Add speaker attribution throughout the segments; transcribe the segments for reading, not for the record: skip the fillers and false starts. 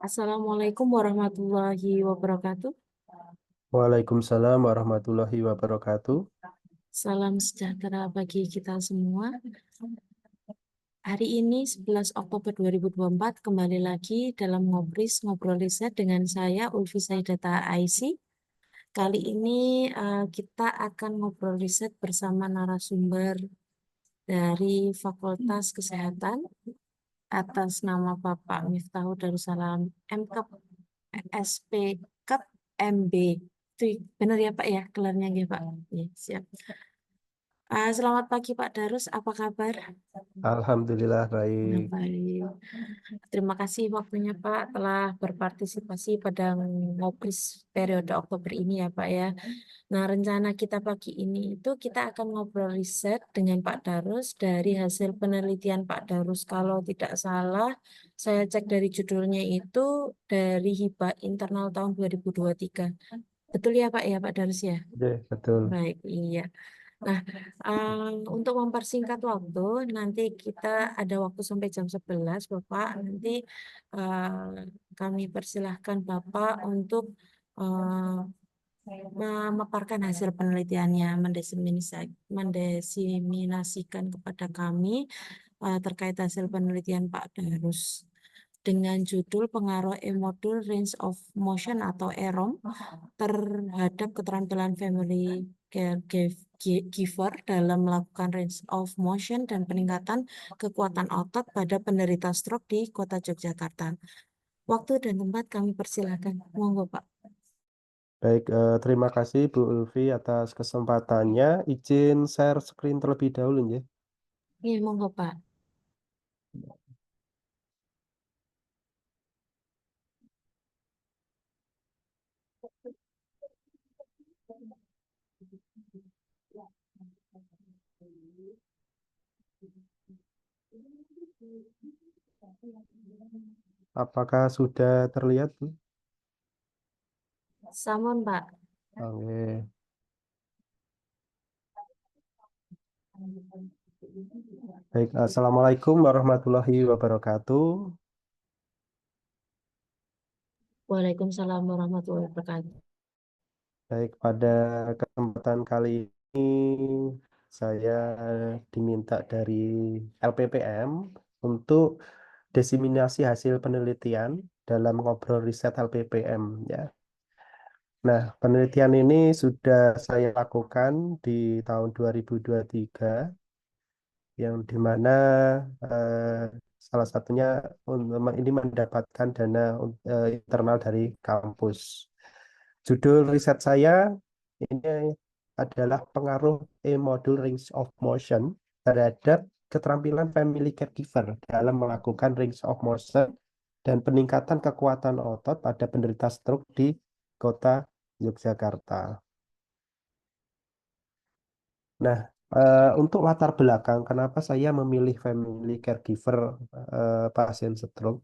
Speaker 1: Assalamualaikum warahmatullahi wabarakatuh.
Speaker 2: Waalaikumsalam warahmatullahi wabarakatuh.
Speaker 1: Salam sejahtera bagi kita semua. Hari ini 11 Oktober 2024 kembali lagi dalam ngobrol riset dengan saya Ulfi Saidata Aisy. Kali ini kita akan ngobrol riset bersama narasumber dari Fakultas Kesehatan atas nama Bapak Miftahul Darussalam MKep SPKep MB. Itu benar ya Pak ya gelarnya ya Pak. Ya, siap. Selamat pagi Pak Darus, apa kabar?
Speaker 2: Alhamdulillah
Speaker 1: Nah,
Speaker 2: baik.
Speaker 1: baik. Terima kasih waktunya Pak telah berpartisipasi pada ngopris periode Oktober ini ya Pak ya. Nah, rencana kita pagi ini itu kita akan ngobrol riset dengan Pak Darus dari hasil penelitian Pak Darus. Kalau tidak salah, saya cek dari judulnya itu dari hibah internal tahun 2023. Betul ya Pak ya Pak Darus ya?
Speaker 2: Ya, betul.
Speaker 1: Baik, iya. Nah, untuk mempersingkat waktu, nanti kita ada waktu sampai jam 11, Bapak. Nanti kami persilahkan Bapak untuk eh, memaparkan hasil penelitiannya, mendesiminasikan kepada kami terkait hasil penelitian Pak Darus dengan judul pengaruh e-modul range of motion atau EROM terhadap keterampilan family caregiver dalam melakukan range of motion dan peningkatan kekuatan otot pada penderita stroke di Kota Yogyakarta. Waktu dan tempat kami persilahkan. Monggo, Pak.
Speaker 2: Baik, terima kasih Bu Ulfi atas kesempatannya. Izin share screen terlebih dahulu ya.
Speaker 1: Iya, monggo, Pak.
Speaker 2: Apakah sudah terlihat, Bu?
Speaker 1: Samun, Pak.
Speaker 2: Oke. Baik, Assalamualaikum warahmatullahi wabarakatuh.
Speaker 1: Waalaikumsalam warahmatullahi wabarakatuh.
Speaker 2: Baik, pada kesempatan kali ini saya diminta dari LPPM untuk diseminasi hasil penelitian dalam ngobrol riset LPPM ya. Nah, penelitian ini sudah saya lakukan di tahun 2023 yang dimana eh, salah satunya ini mendapatkan dana internal dari kampus. Judul riset saya ini adalah pengaruh e-modul range of motion terhadap keterampilan family caregiver dalam melakukan range of motion dan peningkatan kekuatan otot pada penderita stroke di Kota Yogyakarta. Nah, untuk latar belakang kenapa saya memilih family caregiver pasien stroke,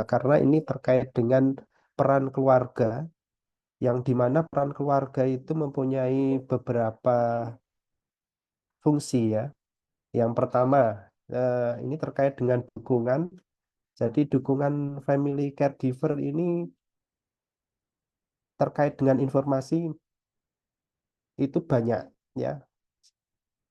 Speaker 2: karena ini terkait dengan peran keluarga, yang dimana peran keluarga itu mempunyai beberapa fungsi ya. Yang pertama, ini terkait dengan dukungan. Jadi dukungan family caregiver ini terkait dengan informasi itu banyak ya.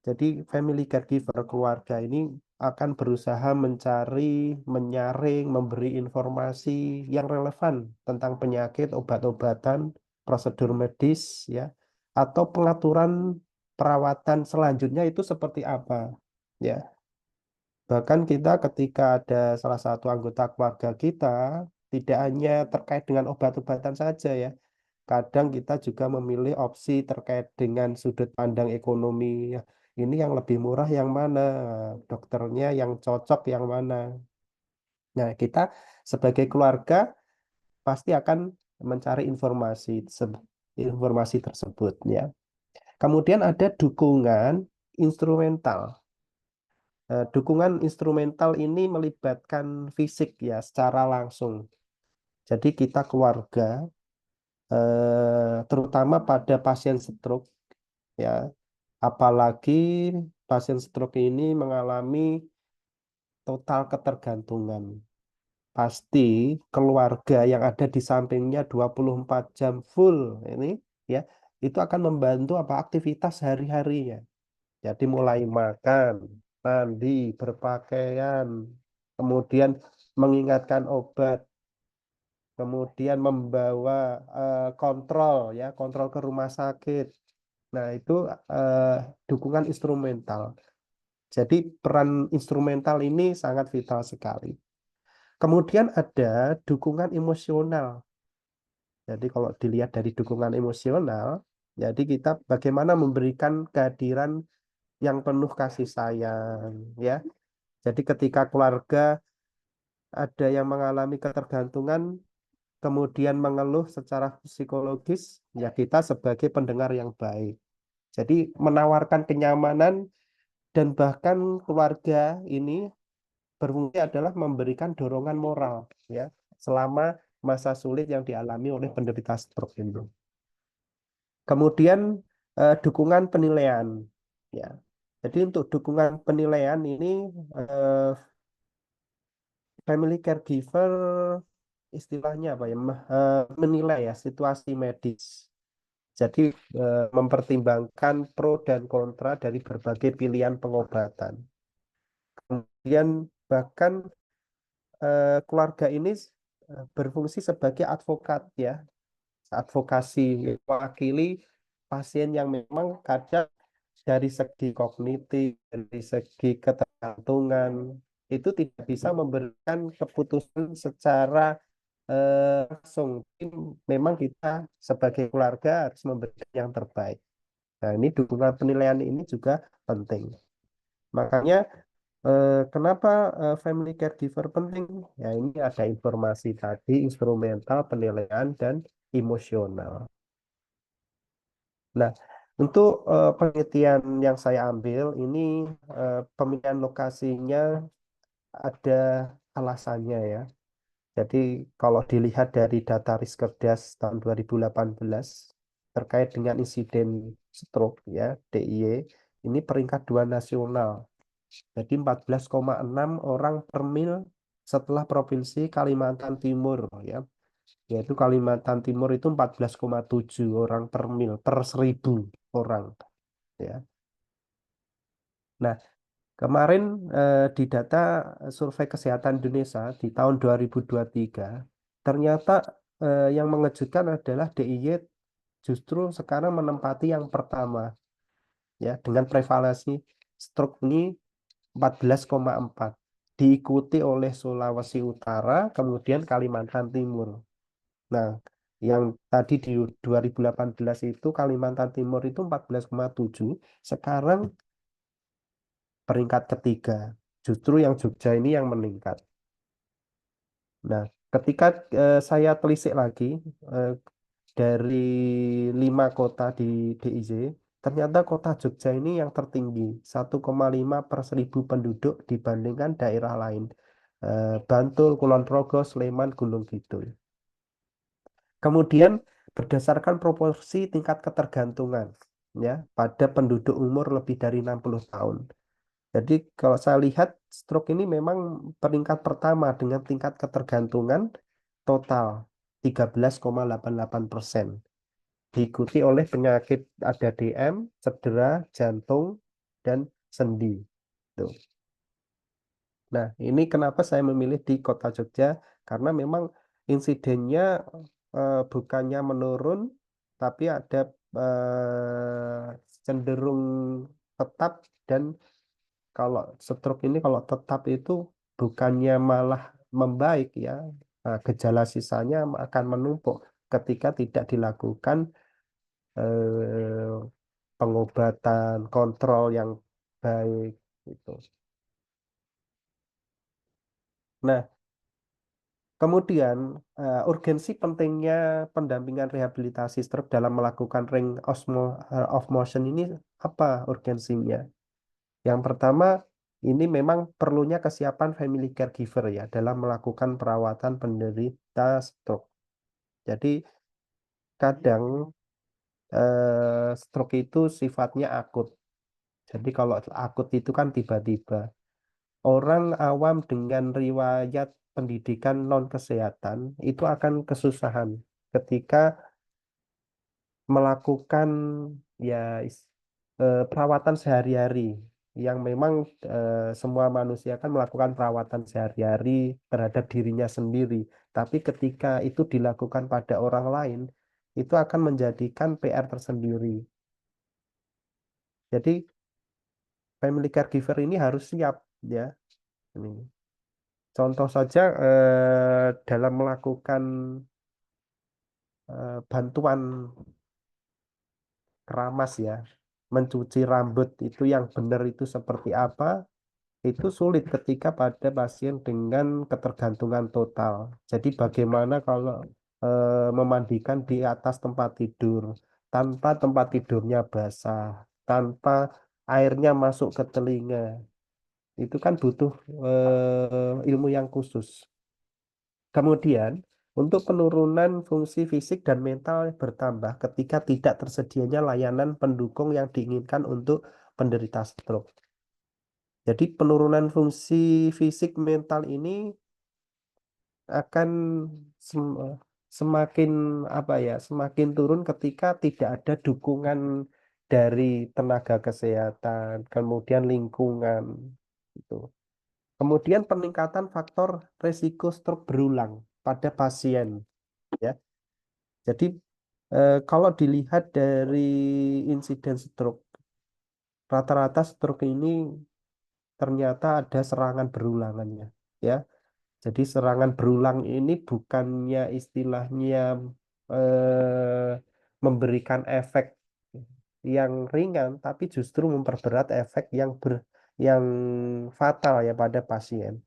Speaker 2: Jadi family caregiver keluarga ini akan berusaha mencari, menyaring, memberi informasi yang relevan tentang penyakit, obat-obatan, prosedur medis ya, atau pengaturan perawatan selanjutnya itu seperti apa ya. Bahkan kita ketika ada salah satu anggota keluarga kita tidak hanya terkait dengan obat-obatan saja ya. Kadang kita juga memilih opsi terkait dengan sudut pandang ekonomi. Ya, ini yang lebih murah yang mana? Dokternya yang cocok yang mana? Nah, kita sebagai keluarga pasti akan mencari informasi tersebut ya. Kemudian ada dukungan instrumental. Dukungan instrumental ini melibatkan fisik ya secara langsung. Jadi kita keluarga, terutama pada pasien stroke ya, apalagi pasien stroke ini mengalami total ketergantungan. pasti keluarga yang ada di sampingnya 24 jam full ini ya, itu akan membantu apa aktivitas sehari-harinya. Jadi mulai makan, mandi, berpakaian, kemudian mengingatkan obat, kemudian membawa kontrol ya, kontrol ke rumah sakit. Nah, itu eh, dukungan instrumental. Jadi peran instrumental ini sangat vital sekali. Kemudian ada dukungan emosional. Jadi kalau dilihat dari dukungan emosional, jadi kita bagaimana memberikan kehadiran yang penuh kasih sayang, ya. Jadi ketika keluarga ada yang mengalami ketergantungan, kemudian mengeluh secara psikologis, ya kita sebagai pendengar yang baik. Jadi menawarkan kenyamanan dan bahkan keluarga ini berfungsi adalah memberikan dorongan moral, ya, selama masa sulit yang dialami oleh penderita stroke ini. Kemudian dukungan penilaian, ya. Jadi untuk dukungan penilaian ini eh, family caregiver istilahnya apa ya menilai ya situasi medis. Jadi mempertimbangkan pro dan kontra dari berbagai pilihan pengobatan. Kemudian bahkan keluarga ini berfungsi sebagai advokat ya, advokasi mewakili pasien yang memang kadang dari segi kognitif, dari segi ketergantungan itu tidak bisa memberikan keputusan secara langsung. Jadi memang kita sebagai keluarga harus memberikan yang terbaik. Nah, ini dukungan penilaian ini juga penting. Makanya kenapa family caregiver penting? Ya, ini ada informasi tadi, instrumental, penilaian, dan emosional. Nah, untuk penelitian yang saya ambil ini pemilihan lokasinya ada alasannya ya. Jadi kalau dilihat dari data Riskerdas tahun 2018 terkait dengan insiden stroke ya DIY ini peringkat 2 nasional. Jadi 14,6 orang per mil setelah Provinsi Kalimantan Timur ya. Yaitu Kalimantan Timur itu 14,7 orang per mil per 1.000 orang ya. Nah, kemarin di data Survei Kesehatan Indonesia di tahun 2023 ternyata yang mengejutkan adalah DIY justru sekarang menempati yang pertama ya dengan prevalensi stroke ini 14,4 diikuti oleh Sulawesi Utara kemudian Kalimantan Timur. Nah, yang tadi di 2018 itu Kalimantan Timur itu 14,7, sekarang peringkat ketiga. Justru yang Jogja ini yang meningkat. Nah, ketika saya telisik lagi eh, dari 5 kota di DIY, ternyata kota Jogja ini yang tertinggi, 1,5 per 1.000 penduduk dibandingkan daerah lain. Bantul, Kulon Progo, Sleman, Gunung Kidul. Kemudian berdasarkan proporsi tingkat ketergantungan ya pada penduduk umur lebih dari 60 tahun. Jadi kalau saya lihat stroke ini memang peringkat pertama dengan tingkat ketergantungan total 13,88%. Diikuti oleh penyakit ada DM, cedera, jantung, dan sendi. Tuh. Nah, ini kenapa saya memilih di Kota Jogja karena memang insidennya bukannya menurun, tapi ada cenderung tetap dan kalau stroke ini kalau tetap itu bukannya malah membaik ya, gejala sisanya akan menumpuk ketika tidak dilakukan eh, pengobatan kontrol yang baik gitu. Nah, kemudian urgensi pentingnya pendampingan rehabilitasi stroke dalam melakukan ring of motion ini apa urgensinya? Yang pertama, ini memang perlunya kesiapan family caregiver ya dalam melakukan perawatan penderita stroke. Jadi kadang stroke itu sifatnya akut. Jadi kalau akut itu kan tiba-tiba. orang awam dengan riwayat pendidikan non kesehatan itu akan kesusahan ketika melakukan ya perawatan sehari-hari yang memang semua manusia kan melakukan perawatan sehari-hari terhadap dirinya sendiri. Tapi ketika itu dilakukan pada orang lain, itu akan menjadikan PR tersendiri. Jadi family caregiver ini harus siap ya. Ini. Contoh saja dalam melakukan bantuan keramas ya, mencuci rambut itu yang benar itu seperti apa, itu sulit ketika pada pasien dengan ketergantungan total. Jadi bagaimana kalau memandikan di atas tempat tidur, tanpa tempat tidurnya basah, tanpa airnya masuk ke telinga, itu kan butuh ilmu yang khusus. Kemudian, untuk penurunan fungsi fisik dan mental bertambah ketika tidak tersedianya layanan pendukung yang diinginkan untuk penderita stroke. Jadi penurunan fungsi fisik mental ini akan semakin apa ya, semakin turun ketika tidak ada dukungan dari tenaga kesehatan, kemudian lingkungan itu. Kemudian peningkatan faktor resiko stroke berulang pada pasien ya. Jadi kalau dilihat dari insiden stroke, rata-rata stroke ini ternyata ada serangan berulangannya ya. Jadi serangan berulang ini bukannya istilahnya eh, memberikan efek yang ringan, tapi justru memperberat efek yang fatal ya pada pasien.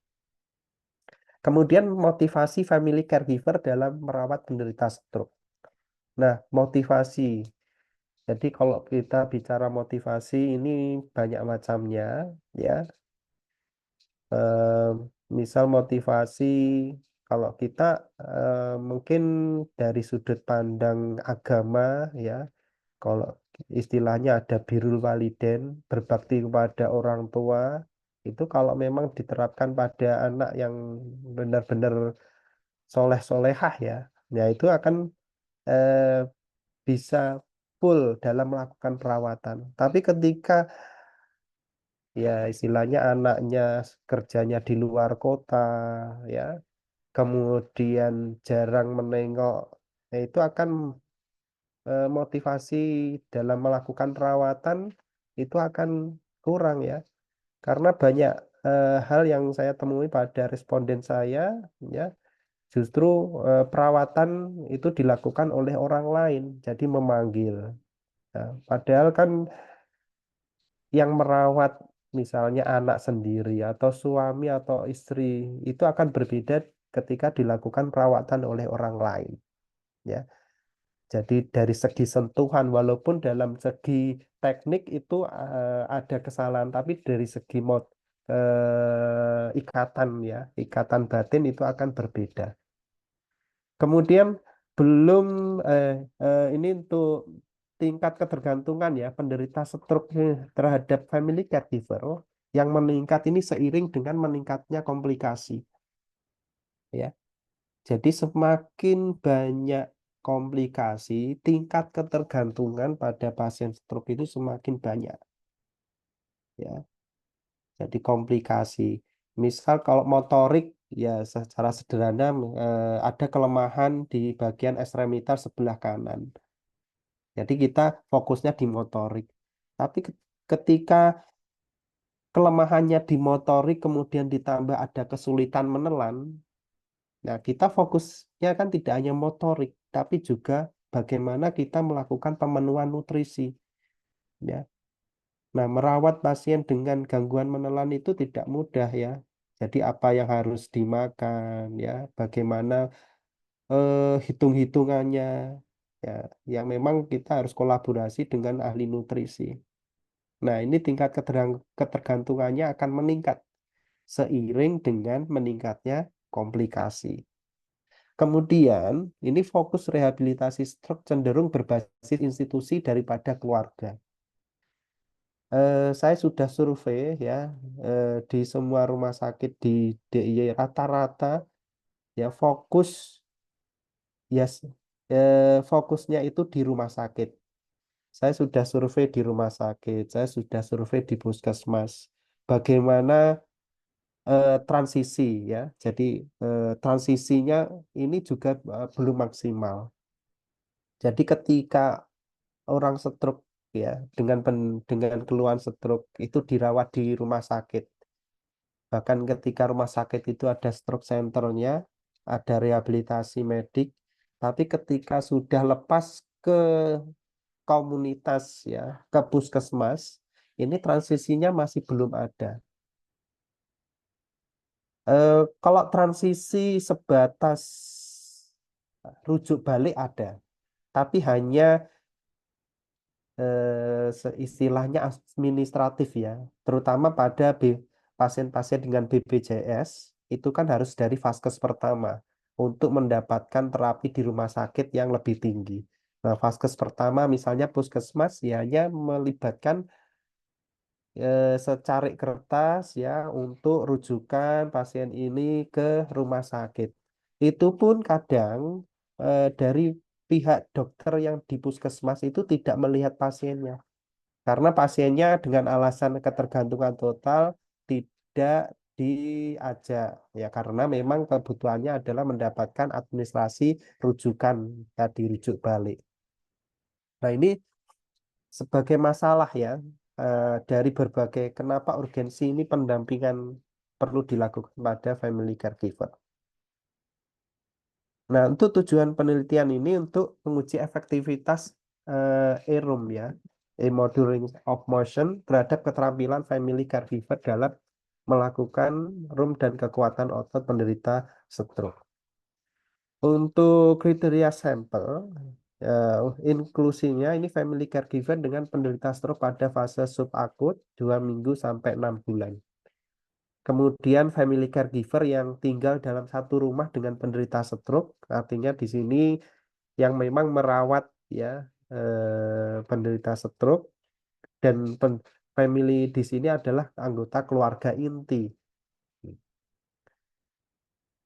Speaker 2: Kemudian motivasi family caregiver dalam merawat penderita stroke. Nah, motivasi. Jadi kalau kita bicara motivasi ini banyak macamnya ya. Eh, misal motivasi kalau kita mungkin dari sudut pandang agama ya, kalau istilahnya ada birrul walidain, berbakti kepada orang tua, itu kalau memang diterapkan pada anak yang benar-benar soleh-solehah ya, ya itu akan eh, bisa full dalam melakukan perawatan. Tapi ketika ya istilahnya anaknya kerjanya di luar kota ya, kemudian jarang menengok, ya itu akan motivasi dalam melakukan perawatan itu akan kurang ya, karena banyak hal yang saya temui pada responden saya ya, justru perawatan itu dilakukan oleh orang lain, jadi memanggil. Nah, padahal kan yang merawat misalnya anak sendiri atau suami atau istri itu akan berbeda ketika dilakukan perawatan oleh orang lain ya. Jadi dari segi sentuhan walaupun dalam segi teknik itu ada kesalahan, tapi dari segi ikatan ya, ikatan batin itu akan berbeda. Kemudian belum eh, ini untuk tingkat ketergantungan ya penderita stroke terhadap family caregiver yang meningkat ini seiring dengan meningkatnya komplikasi ya. Jadi semakin banyak komplikasi, tingkat ketergantungan pada pasien stroke itu semakin banyak ya. Jadi komplikasi. Misal kalau motorik ya secara sederhana ada kelemahan di bagian ekstremitas sebelah kanan. Jadi kita fokusnya di motorik. Tapi ketika kelemahannya di motorik kemudian ditambah ada kesulitan menelan, nah kita fokusnya kan tidak hanya motorik, tapi juga bagaimana kita melakukan pemenuhan nutrisi, ya. Nah, merawat pasien dengan gangguan menelan itu tidak mudah ya. Jadi apa yang harus dimakan, ya, bagaimana hitung-hitungannya, ya, yang memang kita harus kolaborasi dengan ahli nutrisi. Nah, ini tingkat ketergantungannya akan meningkat seiring dengan meningkatnya komplikasi. Kemudian, ini fokus rehabilitasi stroke cenderung berbasis institusi daripada keluarga. Saya sudah survei ya di semua rumah sakit di DIY rata-rata ya ya fokusnya itu di rumah sakit. Saya sudah survei di rumah sakit, saya sudah survei di puskesmas. Bagaimana transisi ya. Jadi transisinya ini juga belum maksimal. Jadi ketika orang stroke ya dengan keluhan stroke itu dirawat di rumah sakit. Bahkan ketika rumah sakit itu ada stroke centernya, ada rehabilitasi medik, tapi ketika sudah lepas ke komunitas ya, ke puskesmas, ini transisinya masih belum ada. Kalau transisi sebatas rujuk balik ada, tapi hanya istilahnya administratif ya, terutama pada pasien-pasien dengan BPJS itu kan harus dari vaskes pertama untuk mendapatkan terapi di rumah sakit yang lebih tinggi. Nah, vaskes pertama misalnya puskesmas ya hanya melibatkan secarik kertas ya untuk rujukan pasien ini ke rumah sakit. Itu pun kadang dari pihak dokter yang di puskesmas itu tidak melihat pasiennya. Karena pasiennya dengan alasan ketergantungan total tidak diajak. Ya karena memang kebutuhannya adalah mendapatkan administrasi rujukan tadi rujuk balik. Nah ini sebagai masalah ya dari berbagai kenapa urgensi ini pendampingan perlu dilakukan pada family caregiver. Nah, untuk tujuan penelitian ini untuk menguji efektivitas EROM ya, e-module range of motion terhadap keterampilan family caregiver dalam melakukan room dan kekuatan otot penderita stroke. Untuk kriteria sampel, inklusinya ini family caregiver dengan penderita stroke pada fase subakut 2 minggu sampai 6 bulan. Kemudian family caregiver yang tinggal dalam satu rumah dengan penderita stroke, artinya di sini yang memang merawat ya penderita stroke dan family di sini adalah anggota keluarga inti.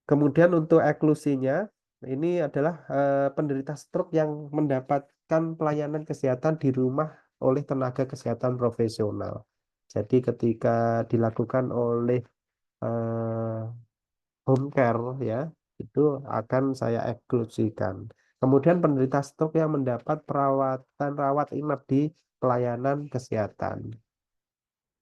Speaker 2: Kemudian untuk eklusinya ini adalah penderita stroke yang mendapatkan pelayanan kesehatan di rumah oleh tenaga kesehatan profesional. Jadi ketika dilakukan oleh eh, home care ya itu akan saya eksklusikan. Kemudian penderita stroke yang mendapat perawatan rawat inap di pelayanan kesehatan.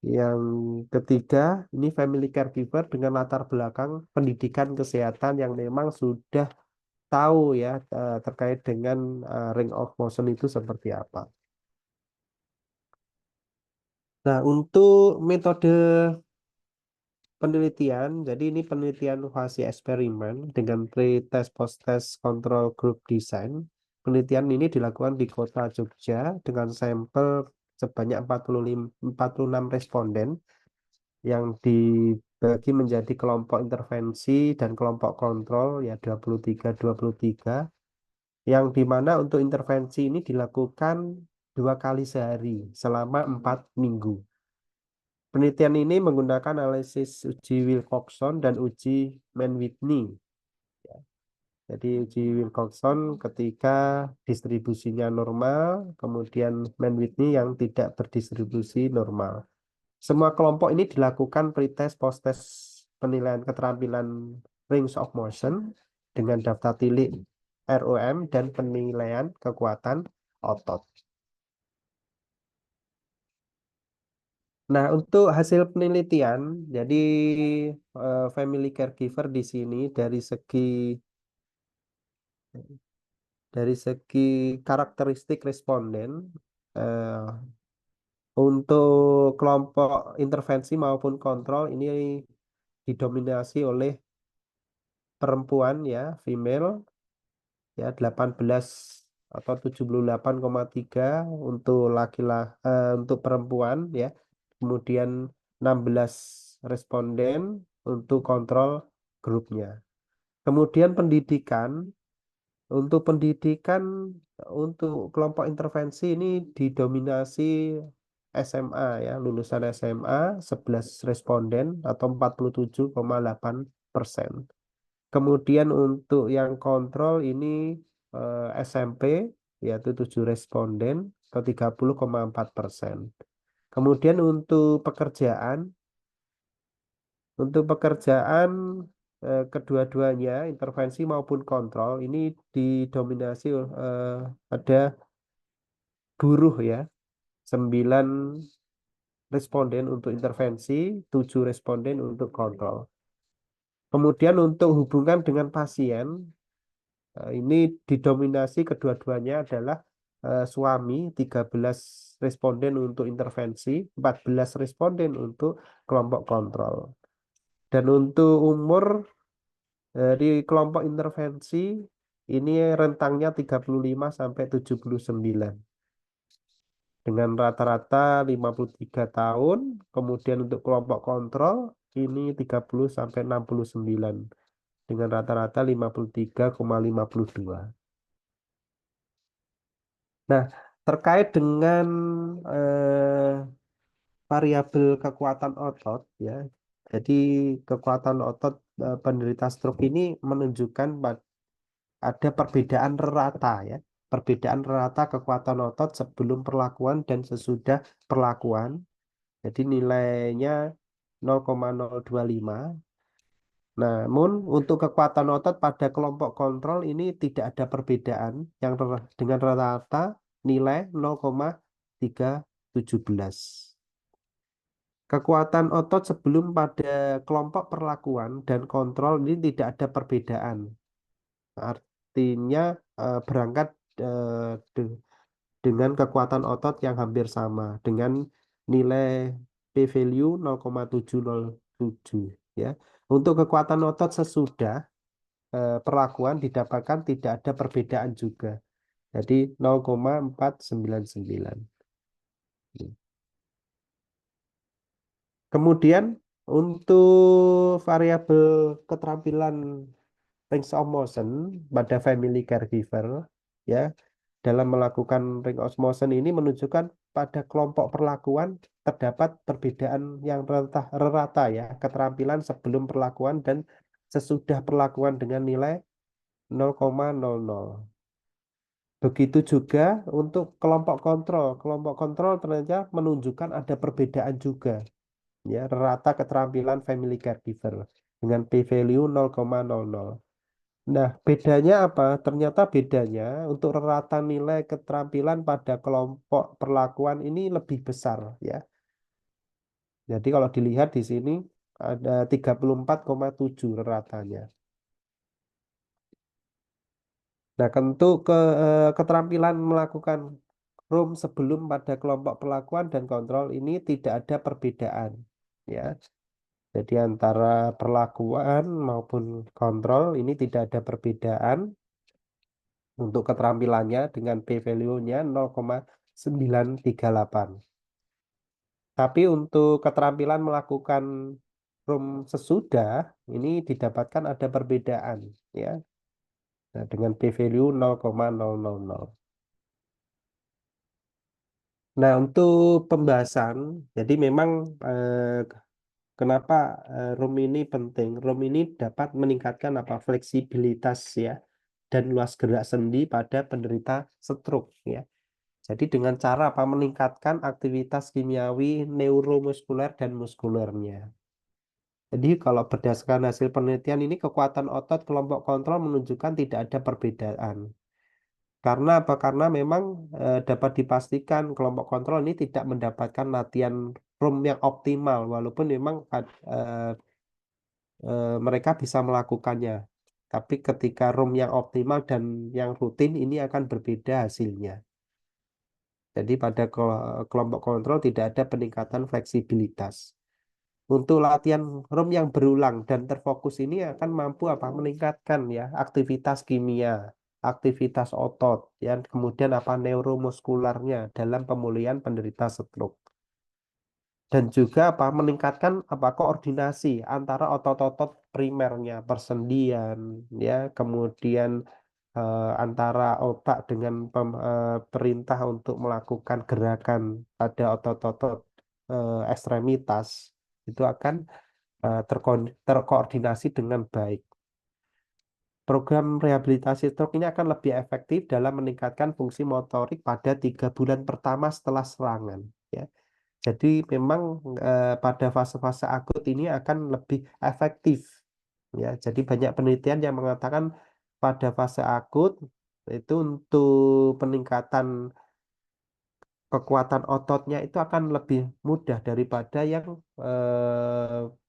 Speaker 2: Yang ketiga, ini family caregiver dengan latar belakang pendidikan kesehatan yang memang sudah tahu ya terkait dengan ring of motion itu seperti apa. Nah, untuk metode penelitian, jadi ini penelitian fase eksperimen dengan pre-test, post-test, control group design. Penelitian ini dilakukan di kota Jogja dengan sampel sebanyak 46 responden yang dibagi menjadi kelompok intervensi dan kelompok kontrol ya 23 yang dimana untuk intervensi ini dilakukan 2 kali sehari selama 4 minggu. Penelitian ini menggunakan analisis uji Wilcoxon dan uji Mann-Whitney. Jadi uji Wilcoxon ketika distribusinya normal, kemudian Mann-Whitney yang tidak berdistribusi normal. Semua kelompok ini dilakukan pretest, post-test penilaian keterampilan range of motion dengan daftar tilik ROM dan penilaian kekuatan otot. Nah, untuk hasil penelitian, jadi family caregiver di sini dari segi karakteristik responden eh, untuk kelompok intervensi maupun kontrol ini didominasi oleh perempuan ya, female ya 18 atau 78,3 untuk untuk perempuan ya. Kemudian 16 responden untuk kontrol grupnya. Kemudian untuk pendidikan untuk kelompok intervensi ini didominasi SMA ya, lulusan SMA 11 responden atau 47,8%. Kemudian untuk yang kontrol ini SMP yaitu 7 responden atau 30,4%. Kemudian untuk pekerjaan kedua-duanya intervensi maupun kontrol ini didominasi ada buruh ya, 9 responden untuk intervensi, 7 responden untuk kontrol. Kemudian untuk hubungan dengan pasien, ini didominasi kedua-duanya adalah suami, 13 responden untuk intervensi, 14 responden untuk kelompok kontrol. Dan untuk umur di kelompok intervensi, ini rentangnya 35 sampai 79. Dengan rata-rata 53 tahun, kemudian untuk kelompok kontrol ini 30 sampai 69 dengan rata-rata 53,52. Nah, terkait dengan eh, variabel kekuatan otot ya. Jadi kekuatan otot penderita stroke ini menunjukkan ada perbedaan rata ya. Perbedaan rata kekuatan otot sebelum perlakuan dan sesudah perlakuan. Jadi nilainya 0,025. Namun untuk kekuatan otot pada kelompok kontrol ini tidak ada perbedaan yang dengan rata-rata nilai 0,317. Kekuatan otot sebelum pada kelompok perlakuan dan kontrol ini tidak ada perbedaan. Artinya berangkat dengan kekuatan otot yang hampir sama dengan nilai p-value 0,707 ya. Untuk kekuatan otot sesudah perlakuan didapatkan tidak ada perbedaan juga. Jadi 0,499. Kemudian untuk variabel keterampilan range of motion pada family caregiver ya, dalam melakukan ring of motion ini menunjukkan pada kelompok perlakuan terdapat perbedaan yang rata ya, keterampilan sebelum perlakuan dan sesudah perlakuan dengan nilai 0,00. Begitu juga untuk kelompok kontrol. Kelompok kontrol ternyata menunjukkan ada perbedaan juga ya, rata keterampilan family caregiver dengan p-value 0,00. Nah, bedanya apa? Ternyata bedanya untuk rata nilai keterampilan pada kelompok perlakuan ini lebih besar ya. Jadi kalau dilihat di sini ada 34,7 ratanya. Nah, untuk keterampilan melakukan room sebelum pada kelompok perlakuan dan kontrol ini tidak ada perbedaan ya. Jadi antara perlakuan maupun kontrol ini tidak ada perbedaan untuk keterampilannya dengan p-value-nya 0,938. Tapi untuk keterampilan melakukan room sesudah ini didapatkan ada perbedaan ya. Nah, dengan p-value 0,000. Nah, untuk pembahasan, jadi memang kenapa room ini penting? Room ini dapat meningkatkan apa fleksibilitas ya dan luas gerak sendi pada penderita stroke ya. Jadi dengan cara apa meningkatkan aktivitas kimiawi neuromuskuler dan muskulernya. Jadi kalau berdasarkan hasil penelitian ini kekuatan otot kelompok kontrol menunjukkan tidak ada perbedaan. Karena apa? Karena memang dapat dipastikan kelompok kontrol ini tidak mendapatkan latihan room yang optimal walaupun memang mereka bisa melakukannya. Tapi ketika room yang optimal dan yang rutin ini akan berbeda hasilnya. Jadi pada kelompok kontrol tidak ada peningkatan fleksibilitas. Untuk latihan room yang berulang dan terfokus ini akan mampu apa meningkatkan ya aktivitas kimia, aktivitas otot, ya kemudian apa neuromuskularnya dalam pemulihan penderita stroke. Dan juga apa meningkatkan apa koordinasi antara otot-otot primernya, persendian, ya kemudian antara otak dengan perintah untuk melakukan gerakan pada otot-otot ekstremitas itu akan terkoordinasi dengan baik. Program rehabilitasi stroke ini akan lebih efektif dalam meningkatkan fungsi motorik pada 3 bulan pertama setelah serangan. Ya. Jadi memang pada fase-fase akut ini akan lebih efektif. Ya, jadi banyak penelitian yang mengatakan pada fase akut itu untuk peningkatan kekuatan ototnya itu akan lebih mudah daripada yang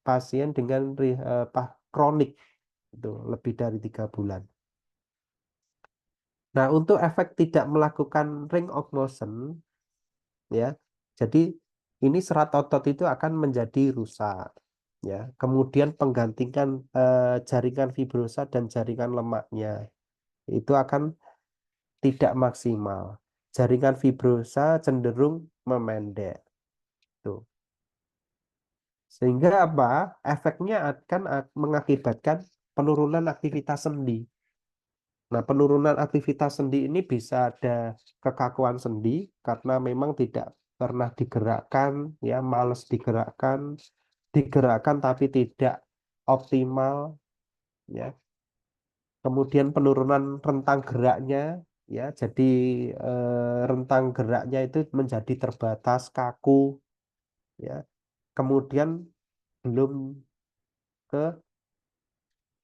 Speaker 2: pasien dengan kronik itu lebih dari 3 bulan. Nah, untuk efek tidak melakukan ring of motion, ya, jadi ini serat otot itu akan menjadi rusak, ya. Kemudian penggantikan jaringan fibrosa dan jaringan lemaknya itu akan tidak maksimal. Jaringan fibrosa cenderung memendek. Tuh. Sehingga apa? Efeknya akan mengakibatkan penurunan aktivitas sendi. Nah, penurunan aktivitas sendi ini bisa ada kekakuan sendi karena memang tidak pernah digerakkan, ya, males digerakkan, digerakkan tapi tidak optimal, ya. Kemudian penurunan rentang geraknya, ya, jadi rentang geraknya itu menjadi terbatas, kaku, ya. Kemudian belum ke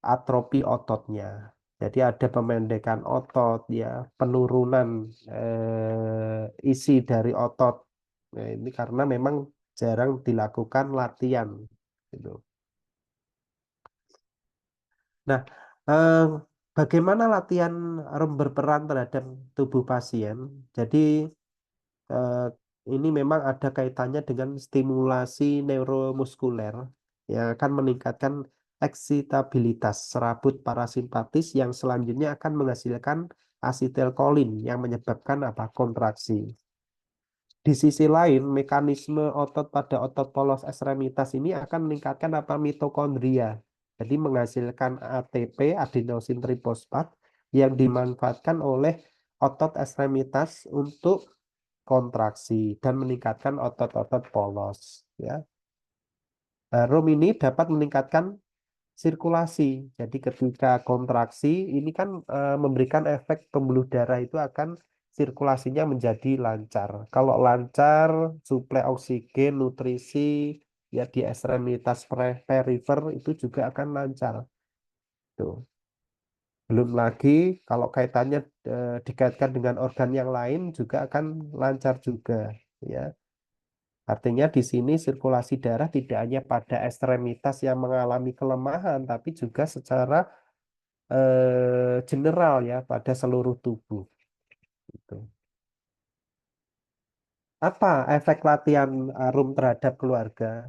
Speaker 2: atrofi ototnya. Jadi ada pemendekan otot, ya, penurunan isi dari otot. Nah, ini karena memang jarang dilakukan latihan, gitu. Nah, eh, bagaimana latihan berperan terhadap tubuh pasien? Jadi eh, ini memang ada kaitannya dengan stimulasi neuromuskuler yang akan meningkatkan eksitabilitas serabut parasimpatis yang selanjutnya akan menghasilkan asetilkolin yang menyebabkan apa? Kontraksi. Di sisi lain, mekanisme otot pada otot polos ekstremitas ini akan meningkatkan apa? Mitokondria. Jadi menghasilkan ATP, adenosin trifosfat, yang dimanfaatkan oleh otot ekstremitas untuk kontraksi dan meningkatkan otot-otot polos. Ya. Rum ini dapat meningkatkan sirkulasi. Jadi ketika kontraksi ini kan memberikan efek pembuluh darah itu akan sirkulasinya menjadi lancar. Kalau lancar, suplai oksigen, nutrisi ya di ekstremitas perifer itu juga akan lancar. Tuh. Belum lagi kalau kaitannya dikaitkan dengan organ yang lain juga akan lancar juga, ya. Artinya di sini sirkulasi darah tidak hanya pada ekstremitas yang mengalami kelemahan, tapi juga secara general ya pada seluruh tubuh. Gitu. Apa efek latihan ARUM terhadap keluarga?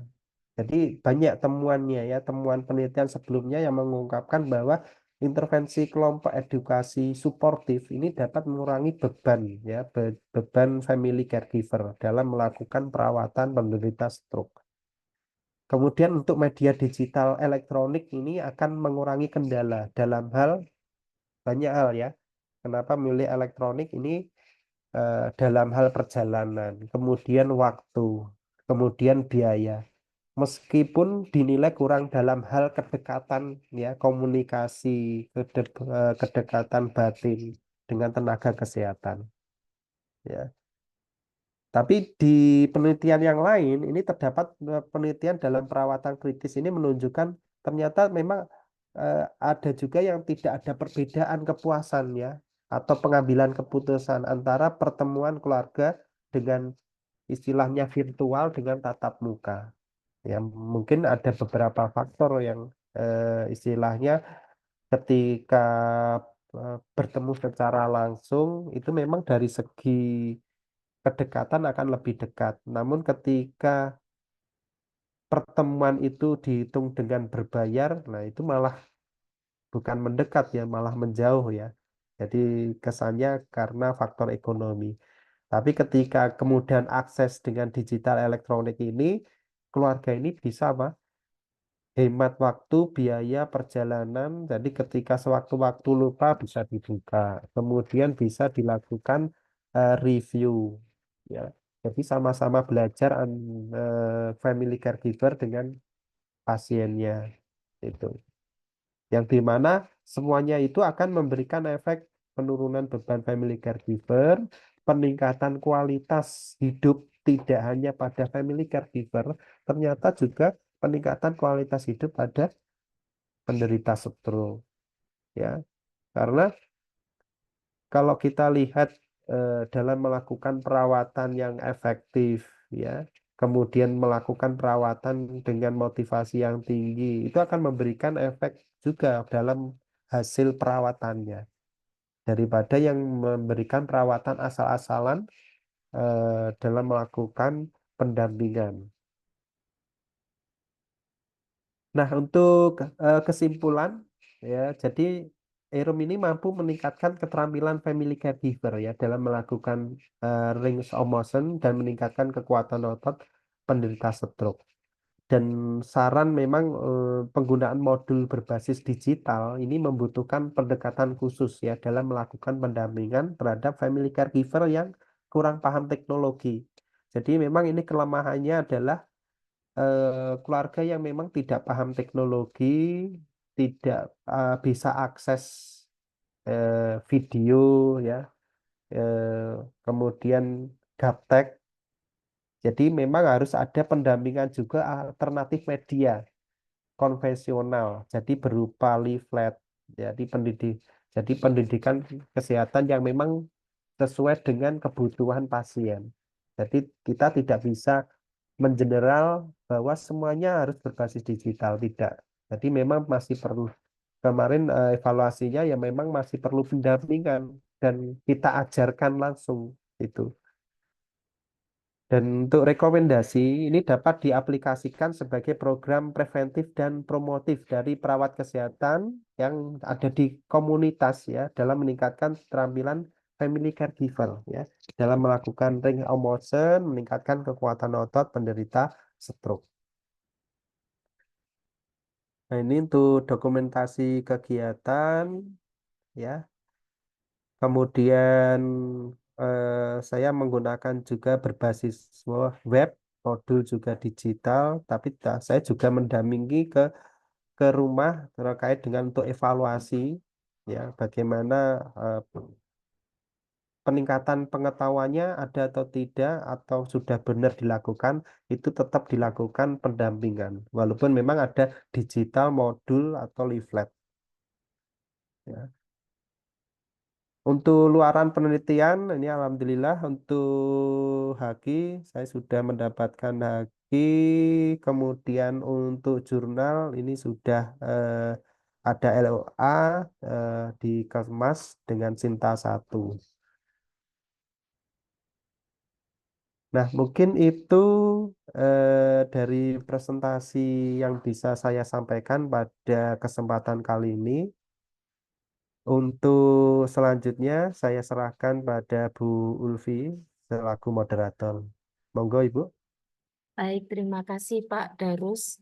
Speaker 2: Jadi banyak temuannya ya, temuan penelitian sebelumnya yang mengungkapkan bahwa intervensi kelompok edukasi suportif ini dapat mengurangi beban ya, beban family caregiver dalam melakukan perawatan penderita stroke. Kemudian untuk media digital elektronik ini akan mengurangi kendala dalam hal banyak hal ya. Kenapa milih elektronik ini dalam hal perjalanan, kemudian waktu, kemudian biaya. Meskipun dinilai kurang dalam hal kedekatan ya, komunikasi, kedekatan batin dengan tenaga kesehatan. Ya. Tapi di penelitian yang lain, ini terdapat penelitian dalam perawatan kritis ini menunjukkan ternyata memang ada juga yang tidak ada perbedaan kepuasan ya, atau pengambilan keputusan antara pertemuan keluarga dengan istilahnya virtual dengan tatap muka. Ya, mungkin ada beberapa faktor yang istilahnya ketika bertemu secara langsung itu memang dari segi kedekatan akan lebih dekat. Namun ketika pertemuan itu dihitung dengan berbayar, nah itu malah bukan mendekat ya, malah menjauh ya. Jadi kesannya karena faktor ekonomi. Tapi ketika kemudian akses dengan digital elektronik ini, keluarga ini bisa apa? hemat waktu, biaya perjalanan. Jadi ketika sewaktu-waktu lupa bisa dibuka. Kemudian bisa dilakukan review. Ya, jadi sama-sama belajar family caregiver dengan pasiennya itu. Yang dimana semuanya itu akan memberikan efek penurunan beban family caregiver, peningkatan kualitas hidup tidak hanya pada family caregiver, ternyata juga peningkatan kualitas hidup pada penderita stroke ya. Karena kalau kita lihat dalam melakukan perawatan yang efektif ya, kemudian melakukan perawatan dengan motivasi yang tinggi, itu akan memberikan efek juga dalam hasil perawatannya daripada yang memberikan perawatan asal-asalan dalam melakukan pendampingan. Nah, untuk kesimpulan ya, jadi Erum ini mampu meningkatkan keterampilan family caregiver ya dalam melakukan range of motion dan meningkatkan kekuatan otot penderita stroke. Dan saran memang penggunaan modul berbasis digital ini membutuhkan pendekatan khusus ya dalam melakukan pendampingan terhadap family caregiver yang kurang paham teknologi. Jadi memang ini kelemahannya adalah keluarga yang memang tidak paham teknologi, tidak bisa akses video ya, kemudian gaptek. Jadi memang harus ada pendampingan juga alternatif media konvensional. Jadi berupa leaflet. Jadi jadi pendidikan kesehatan yang memang sesuai dengan kebutuhan pasien. Jadi kita tidak bisa mengeneral bahwa semuanya harus berbasis digital, tidak. Jadi memang masih perlu kemarin evaluasinya ya memang masih perlu pendampingan dan kita ajarkan langsung itu. Dan untuk rekomendasi ini dapat diaplikasikan sebagai program preventif dan promotif dari perawat kesehatan yang ada di komunitas ya dalam meningkatkan keterampilan family caregiver ya dalam melakukan range of motion, meningkatkan kekuatan otot penderita stroke. Nah, ini untuk dokumentasi kegiatan ya. Kemudian saya menggunakan juga berbasis web, modul juga digital, tapi saya juga mendampingi ke rumah terkait dengan untuk evaluasi ya bagaimana eh, peningkatan pengetahuannya ada atau tidak atau sudah benar dilakukan itu tetap dilakukan pendampingan walaupun memang ada digital modul atau leaflet ya. Untuk luaran penelitian, ini alhamdulillah untuk Haki, saya sudah mendapatkan Haki. Kemudian untuk jurnal, ini sudah ada LOA di Kemas dengan Sinta 1. Nah, mungkin itu dari presentasi yang bisa saya sampaikan pada kesempatan kali ini. Untuk selanjutnya saya serahkan pada Bu Ulfi selaku moderator. Monggo Ibu.
Speaker 1: Baik, terima kasih Pak Darus.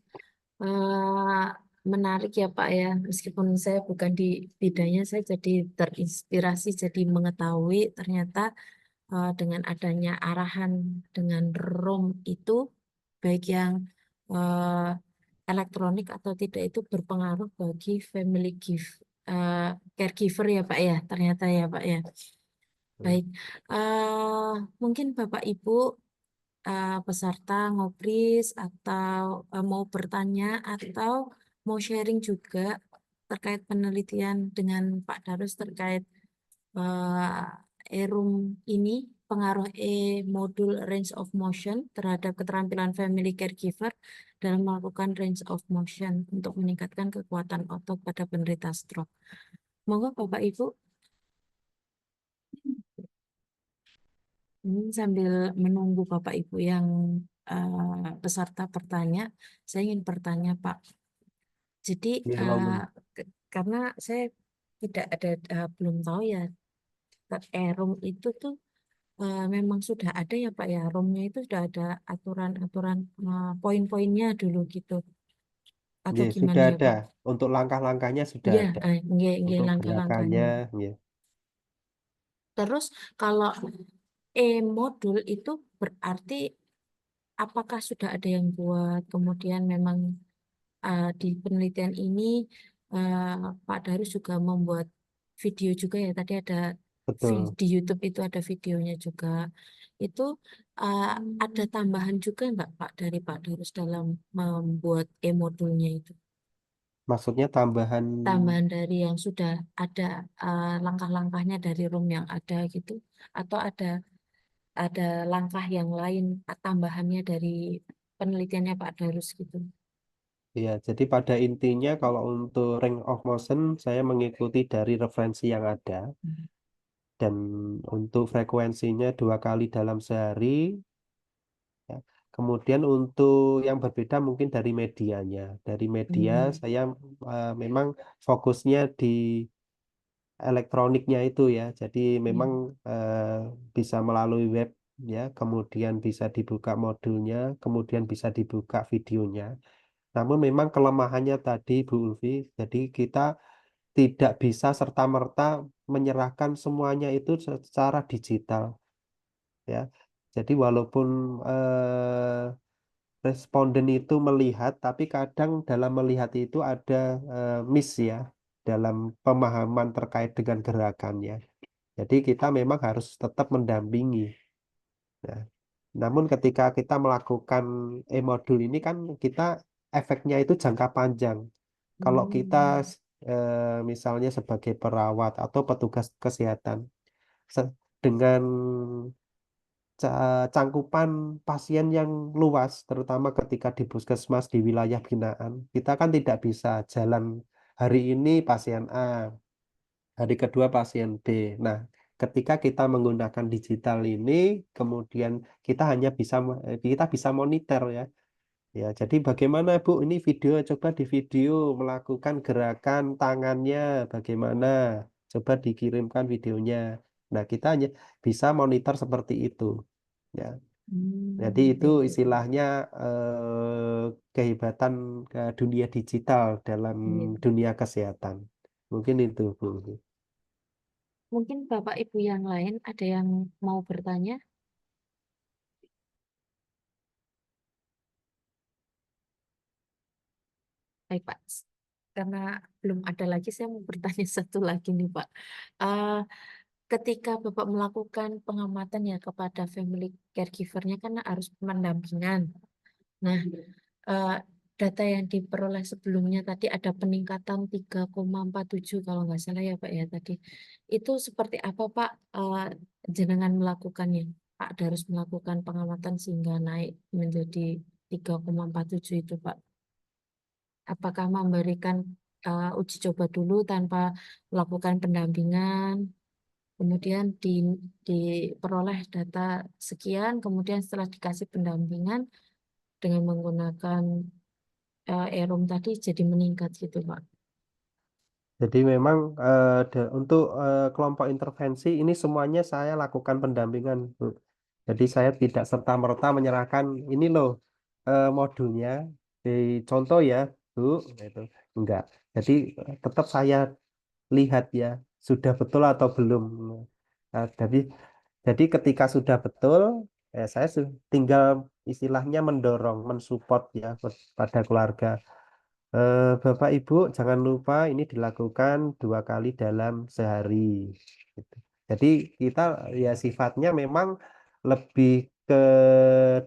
Speaker 1: Eh, Menarik ya Pak ya, meskipun saya bukan di bidangnya, saya jadi terinspirasi, jadi mengetahui ternyata dengan adanya arahan dengan ROM itu, baik yang eh, elektronik atau tidak itu berpengaruh bagi family eh, caregiver ya Pak ya, ternyata ya Pak ya. Baik, mungkin Bapak Ibu peserta ngobris atau mau bertanya atau mau sharing juga terkait penelitian dengan Pak Darus terkait E-room ini, pengaruh modul range of motion terhadap keterampilan family caregiver dalam melakukan range of motion untuk meningkatkan kekuatan otot pada penderita stroke. Monggo Bapak Ibu. Ini sambil menunggu Bapak Ibu yang peserta bertanya, saya ingin bertanya Pak. Jadi
Speaker 2: Ya, monggo.
Speaker 1: karena saya tidak ada belum tahu ya, room itu tuh memang sudah ada ya Pak ya, roomnya itu sudah ada aturan-aturan poin-poinnya dulu gitu. atau
Speaker 2: Nggih,
Speaker 1: gimana
Speaker 2: sudah
Speaker 1: ya
Speaker 2: ada.
Speaker 1: Pak?
Speaker 2: Untuk langkah-langkahnya sudah
Speaker 1: Iya,
Speaker 2: ada.
Speaker 1: nggih, nggih,
Speaker 2: Untuk gerakannya,
Speaker 1: langkah-langkahnya.
Speaker 2: nggih.
Speaker 1: Terus kalau e-modul itu berarti apakah sudah ada yang buat, kemudian memang di penelitian ini Pak Darus juga membuat video juga ya, tadi ada
Speaker 2: Betul.
Speaker 1: di YouTube itu ada videonya juga. Itu uh, ada tambahan juga nggak Pak dari Pak Darus dalam membuat e-modulnya itu?
Speaker 2: Maksudnya tambahan.
Speaker 1: Tambahan dari yang sudah ada langkah-langkahnya dari room yang ada gitu, atau ada langkah yang lain tambahannya dari penelitiannya Pak Darus gitu.
Speaker 2: Ya, jadi pada intinya kalau untuk range of motion saya mengikuti dari referensi yang ada dan untuk frekuensinya 2 kali dalam sehari. Ya. Kemudian untuk yang berbeda mungkin dari medianya. Dari media
Speaker 1: Hmm.
Speaker 2: saya memang fokusnya di elektroniknya itu ya. Jadi
Speaker 1: Iya.
Speaker 2: memang eh, bisa melalui web ya, kemudian bisa dibuka modulnya, kemudian bisa dibuka videonya. Namun memang kelemahannya tadi Bu Ulfi, jadi kita tidak bisa serta-merta menyerahkan semuanya itu secara digital ya. Jadi walaupun responden itu melihat, tapi kadang dalam melihat itu ada miss ya dalam pemahaman terkait dengan gerakannya. Jadi kita memang harus tetap mendampingi. Nah, namun ketika kita melakukan e-modul ini kan kita efeknya itu jangka panjang. Kalau kita
Speaker 1: Hmm.
Speaker 2: misalnya sebagai perawat atau petugas kesehatan dengan cangkupan pasien yang luas, terutama ketika di puskesmas di wilayah binaan, kita kan tidak bisa jalan hari ini pasien A, hari kedua pasien B. Nah, ketika kita menggunakan digital ini, kemudian kita bisa monitor ya. Ya, jadi bagaimana Bu? Ini video, coba di video melakukan gerakan tangannya bagaimana? Coba dikirimkan videonya. Nah, kita hanya bisa monitor seperti itu. Ya, jadi
Speaker 1: Hmm.
Speaker 2: itu istilahnya kehebatan ke dunia digital dalam
Speaker 1: Iya.
Speaker 2: dunia kesehatan. Mungkin itu, Bu.
Speaker 1: Mungkin Bapak Ibu yang lain ada yang mau bertanya? Baik, Pak. Karena belum ada lagi, saya mau bertanya satu lagi nih, Pak. Eh, Ketika Bapak melakukan pengamatan ya kepada family caregiver-nya kan harus pendampingan. Nah, eh, data yang diperoleh sebelumnya tadi ada peningkatan 3,47 kalau nggak salah ya Pak ya tadi. Itu seperti apa Pak jenengan melakukannya? Pak harus melakukan pengamatan sehingga naik menjadi 3,47 itu Pak. Apakah memberikan uji coba dulu tanpa melakukan pendampingan, kemudian diperoleh data sekian, kemudian setelah dikasih pendampingan dengan menggunakan Erum tadi jadi meningkat gitu Pak.
Speaker 2: Jadi memang untuk kelompok intervensi ini semuanya saya lakukan pendampingan, Bu. Jadi saya tidak serta-merta menyerahkan ini loh modulnya di contoh ya, Bu. Itu enggak. Jadi tetap saya lihat ya sudah betul atau belum. Nah, jadi ketika sudah betul, saya tinggal istilahnya mendorong, mensupport ya pada keluarga. Bapak Ibu jangan lupa ini dilakukan 2 kali dalam sehari. Gitu. Jadi kita ya sifatnya memang lebih ke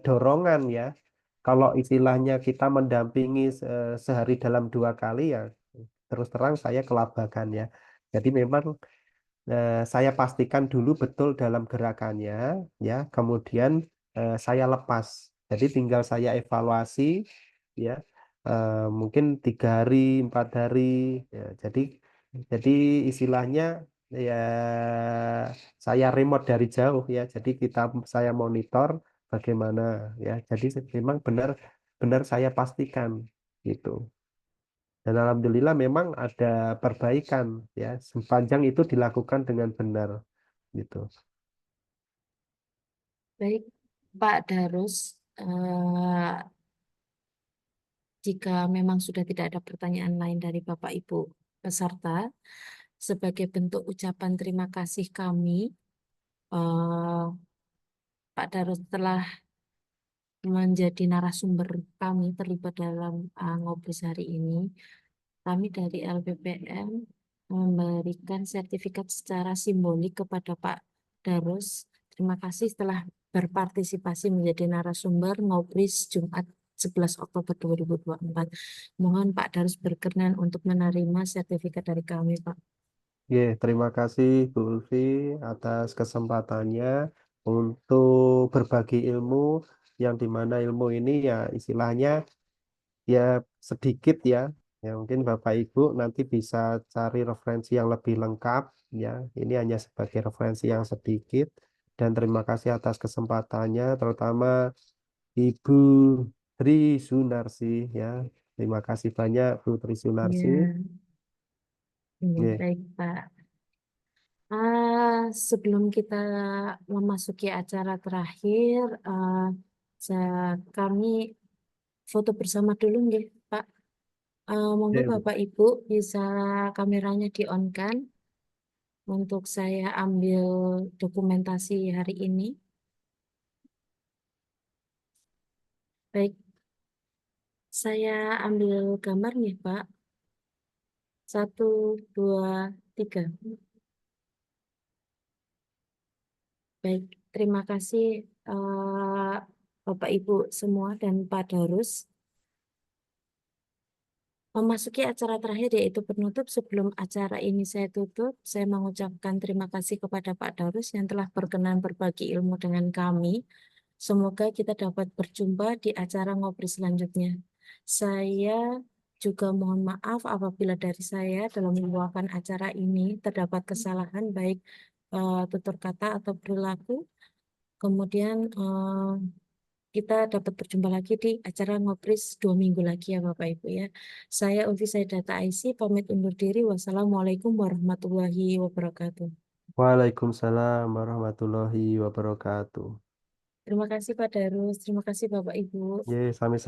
Speaker 2: dorongan ya. Kalau istilahnya kita mendampingi sehari dalam 2 kali ya terus terang saya kelabakan ya. Jadi memang saya pastikan dulu betul dalam gerakannya, ya. Kemudian saya lepas. Jadi tinggal saya evaluasi, ya. Mungkin 3 hari, 4 hari. Ya, jadi istilahnya ya saya remote dari jauh ya. Jadi saya monitor bagaimana ya. Jadi memang benar saya pastikan gitu. Dan alhamdulillah memang ada perbaikan ya sepanjang itu dilakukan dengan benar gitu.
Speaker 1: Baik Pak Darus, Jika memang sudah tidak ada pertanyaan lain dari Bapak Ibu peserta, sebagai bentuk ucapan terima kasih kami, eh, Pak Darus telah menjadi narasumber kami terlibat dalam ngobrol hari ini. Kami dari LPPM memberikan sertifikat secara simbolik kepada Pak Darus. Terima kasih telah berpartisipasi menjadi narasumber Ngobris Jumat 11 Oktober 2024. Mohon Pak Darus berkenan untuk menerima sertifikat dari kami, Pak.
Speaker 2: Terima kasih Bu Ulfi atas kesempatannya untuk berbagi ilmu yang dimana ilmu ini ya istilahnya ya sedikit ya. Ya mungkin Bapak Ibu nanti bisa cari referensi yang lebih lengkap ya. Ini hanya sebagai referensi yang sedikit dan terima kasih atas kesempatannya terutama Ibu Tri Sunarsi ya. Terima kasih banyak Bu Tri Sunarsi.
Speaker 1: Ya, ini
Speaker 2: Ya,
Speaker 1: baik, Pak. Sebelum kita memasuki acara terakhir, kami foto bersama dulu, nggih, Pak. Monggo
Speaker 2: ya, Bu.
Speaker 1: Bapak Ibu bisa kameranya di-on-kan untuk saya ambil dokumentasi hari ini. Baik, saya ambil gambar nih, Pak. 1, 2, 3. Baik, terima kasih Bapak Ibu semua dan Pak Darus. Memasuki acara terakhir yaitu penutup. Sebelum acara ini saya tutup, saya mengucapkan terima kasih kepada Pak Darus yang telah berkenan berbagi ilmu dengan kami. Semoga kita dapat berjumpa di acara ngobrol selanjutnya. Saya juga mohon maaf apabila dari saya dalam membawakan acara ini terdapat kesalahan baik tutur kata atau perilaku. Kemudian kita dapat berjumpa lagi di acara Ngopris 2 minggu lagi ya Bapak Ibu ya. Saya Ulfi Saidata IC pamit undur diri. Wassalamualaikum warahmatullahi wabarakatuh.
Speaker 2: Waalaikumsalam warahmatullahi wabarakatuh.
Speaker 1: Terima kasih Pak Darus, terima kasih Bapak Ibu.
Speaker 2: Sami-sami.